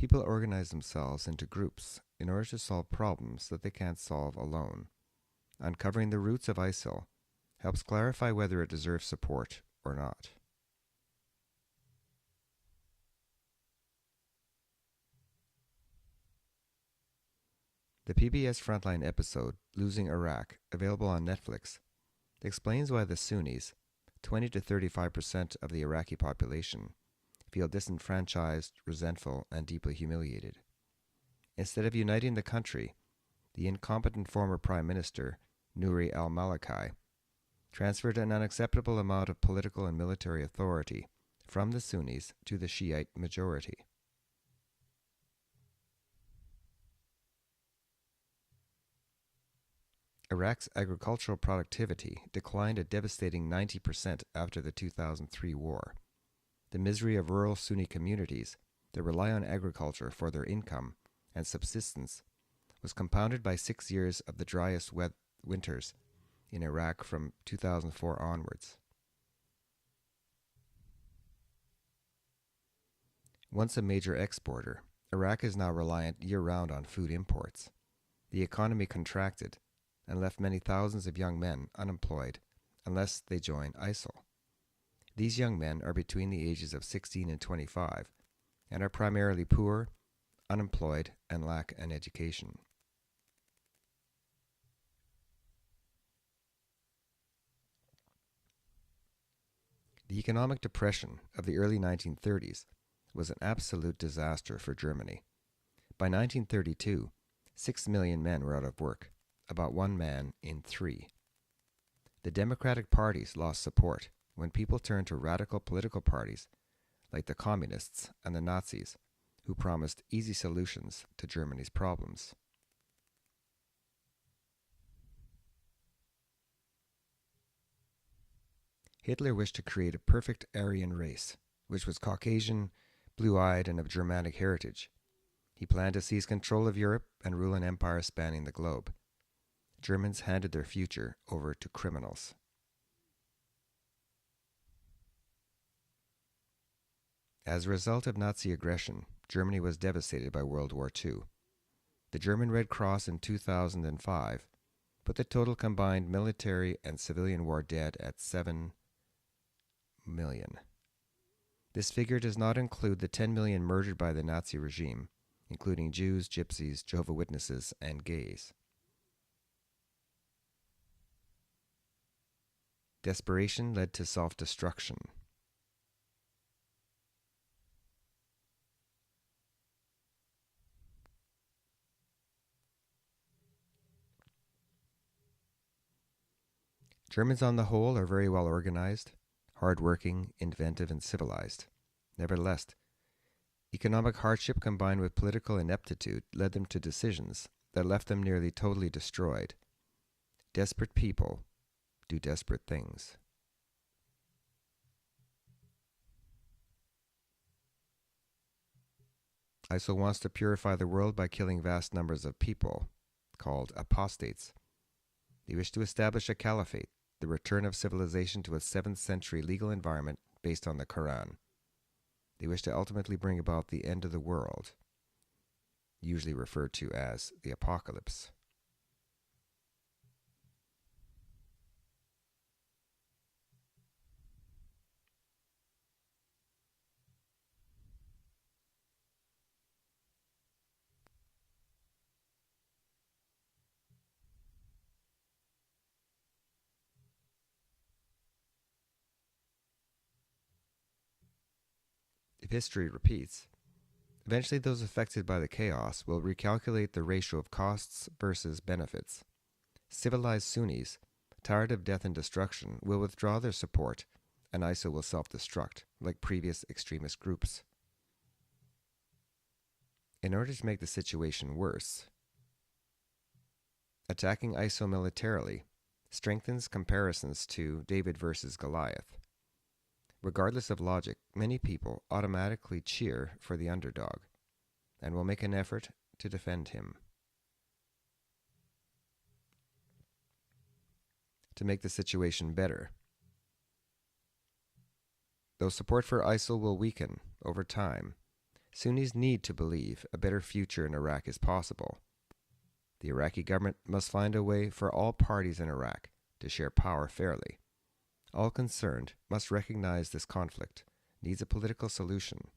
People organize themselves into groups in order to solve problems that they can't solve alone. Uncovering the roots of ISIL helps clarify whether it deserves support or not. The PBS Frontline episode, Losing Iraq, available on Netflix, explains why the Sunnis, 20 to 35% of the Iraqi population, feel disenfranchised, resentful, and deeply humiliated. Instead of uniting the country, the incompetent former Prime Minister, Nouri al-Maliki, transferred an unacceptable amount of political and military authority from the Sunnis to the Shiite majority. Iraq's agricultural productivity declined a devastating 90% after the 2003 war. The misery of rural Sunni communities that rely on agriculture for their income and subsistence was compounded by 6 years of the driest winters in Iraq from 2004 onwards. Once a major exporter, Iraq is now reliant year-round on food imports. The economy contracted and left many thousands of young men unemployed unless they join ISIL. These young men are between the ages of 16 and 25 and are primarily poor, unemployed, and lack an education. The economic depression of the early 1930s was an absolute disaster for Germany. By 1932, 6 million men were out of work, about 1 man in 3. The democratic parties lost support when people turned to radical political parties like the Communists and the Nazis, who promised easy solutions to Germany's problems. Hitler wished to create a perfect Aryan race, which was Caucasian, blue-eyed, and of Germanic heritage. He planned to seize control of Europe and rule an empire spanning the globe. Germans handed their future over to criminals. As a result of Nazi aggression, Germany was devastated by World War II. The German Red Cross in 2005 put the total combined military and civilian war dead at 7 million. This figure does not include the 10 million murdered by the Nazi regime, including Jews, Gypsies, Jehovah's Witnesses, and gays. Desperation led to self-destruction. Germans on the whole are very well organized, hard-working, inventive, and civilized. Nevertheless, economic hardship combined with political ineptitude led them to decisions that left them nearly totally destroyed. Desperate people do desperate things. ISIL wants to purify the world by killing vast numbers of people, called apostates. They wish to establish a caliphate, the return of civilization to a 7th century legal environment based on the Quran. They wish to ultimately bring about the end of the world, usually referred to as the apocalypse. If history repeats, eventually those affected by the chaos will recalculate the ratio of costs versus benefits. Civilized Sunnis, tired of death and destruction, will withdraw their support, and ISIL will self-destruct, like previous extremist groups. In order to make the situation worse, attacking ISIL militarily strengthens comparisons to David versus Goliath. Regardless of logic, many people automatically cheer for the underdog and will make an effort to defend him. To make the situation better, though support for ISIL will weaken over time, Sunnis need to believe a better future in Iraq is possible. The Iraqi government must find a way for all parties in Iraq to share power fairly. All concerned must recognize this conflict needs a political solution